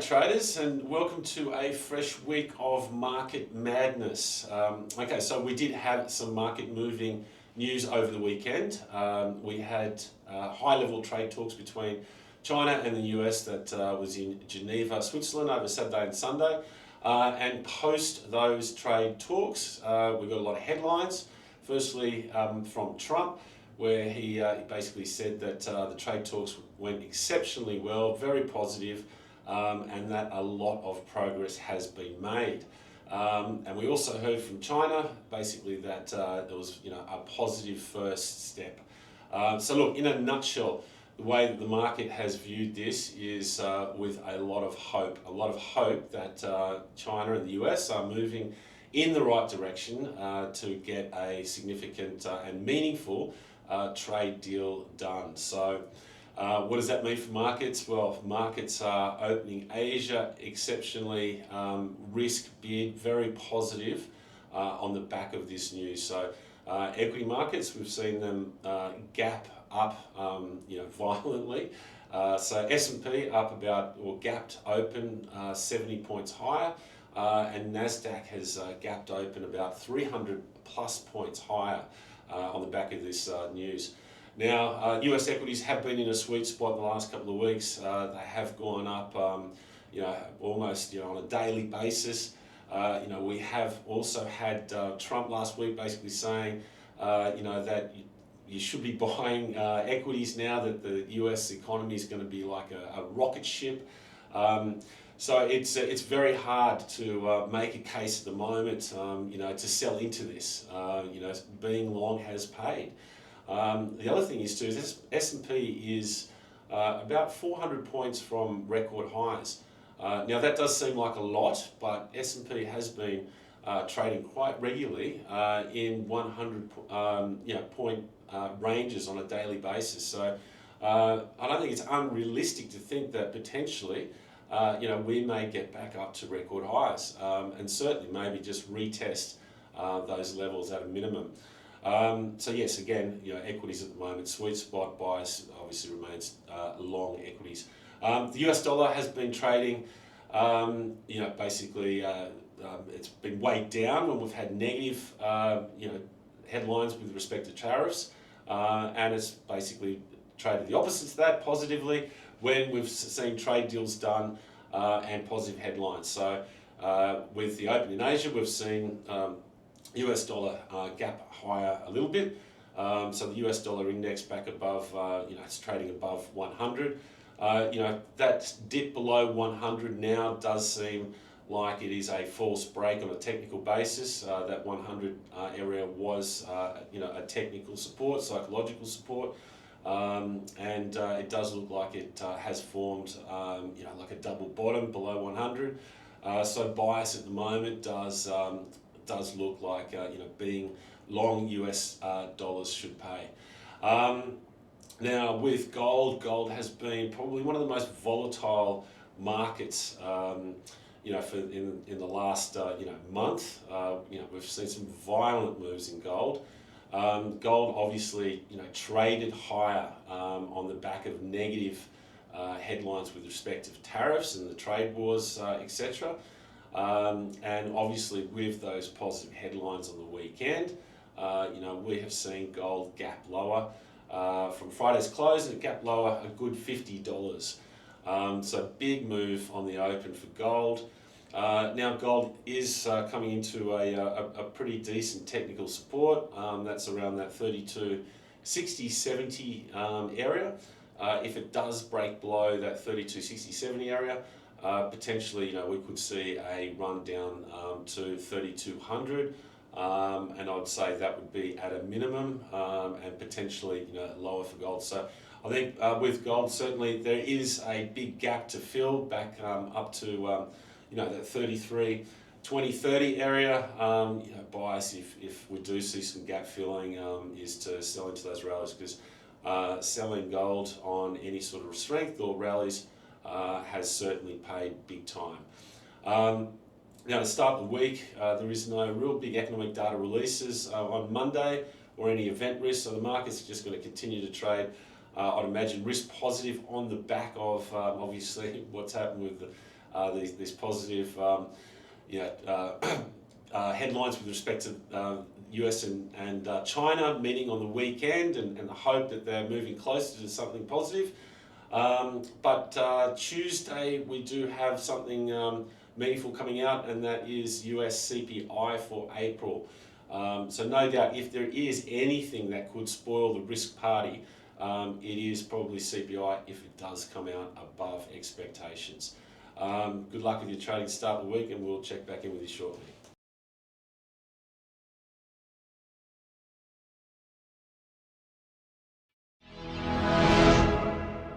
traders, and welcome to a fresh week of market madness. Okay, so we did have some market moving news over the weekend. We had high-level trade talks between China and the US that was in Geneva, Switzerland over Saturday and Sunday. And post those trade talks, we got a lot of headlines. Firstly, from Trump, where he basically said that the trade talks went exceptionally well, very positive, and that a lot of progress has been made. And we also heard from China, basically, that there was a positive first step. So look, in a nutshell, the way that the market has viewed this is with a lot of hope that China and the US are moving in the right direction to get a significant and meaningful trade deal done. So what does that mean for markets? Well, markets are opening Asia exceptionally risk bid, very positive on the back of this news. So equity markets, we've seen them gap up violently. So S&P up about, or gapped open 70 points higher, and NASDAQ has gapped open about 300 plus points higher on the back of this news. Now, US equities have been in a sweet spot in the last couple of weeks. They have gone up, almost on a daily basis. We have also had Trump last week basically saying, that you should be buying equities now that the US economy is going to be like a rocket ship. So it's very hard to make a case at the moment, to sell into this. Being long has paid. The other thing is too, S&P is about 400 points from record highs. Now that does seem like a lot, but S&P has been trading quite regularly in 100 point ranges on a daily basis. So I don't think it's unrealistic to think that potentially we may get back up to record highs, and certainly maybe just retest those levels at a minimum. So yes, again, equities at the moment, sweet spot. Bias obviously remains long equities. The US dollar has been trading, basically it's been weighed down when we've had negative, headlines with respect to tariffs, and it's basically traded the opposite to that, positively, when we've seen trade deals done and positive headlines. So with the open in Asia, we've seen US dollar gap higher a little bit. So the US dollar index back above, it's trading above 100. That dip below 100 now does seem like it is a false break on a technical basis. That 100 area was, a technical support, psychological support. And it does look like it has formed, like a double bottom below 100. So bias at the moment does look like, being long US dollars should pay. Now with gold has been probably one of the most volatile markets, for in the last month. We've seen some violent moves in gold. Gold obviously traded higher on the back of negative headlines with respect to tariffs and the trade wars, etc. And obviously with those positive headlines on the weekend, we have seen gold gap lower. From Friday's close, it gapped lower a good $50. So big move on the open for gold. Now gold is coming into a pretty decent technical support. That's around that 32.60-70 area. If it does break below that 32.60-70 area, potentially we could see a run down to 3,200, and I'd say that would be at a minimum, and potentially lower for gold. So I think with gold, certainly there is a big gap to fill back up to that 33, 20, 30 area. Bias, if we do see some gap filling, is to sell into those rallies, because selling gold on any sort of strength or rallies has certainly paid big time. Now to start the week, there is no real big economic data releases on Monday or any event risk, so the market's just going to continue to trade. I'd imagine risk positive on the back of obviously what's happened with these positive headlines with respect to US and China meeting on the weekend, and hope that they're moving closer to something positive. But Tuesday we do have something meaningful coming out, and that is US CPI for April. So no doubt, if there is anything that could spoil the risk party, it is probably CPI if it does come out above expectations. Good luck with your trading start of the week, and we'll check back in with you shortly.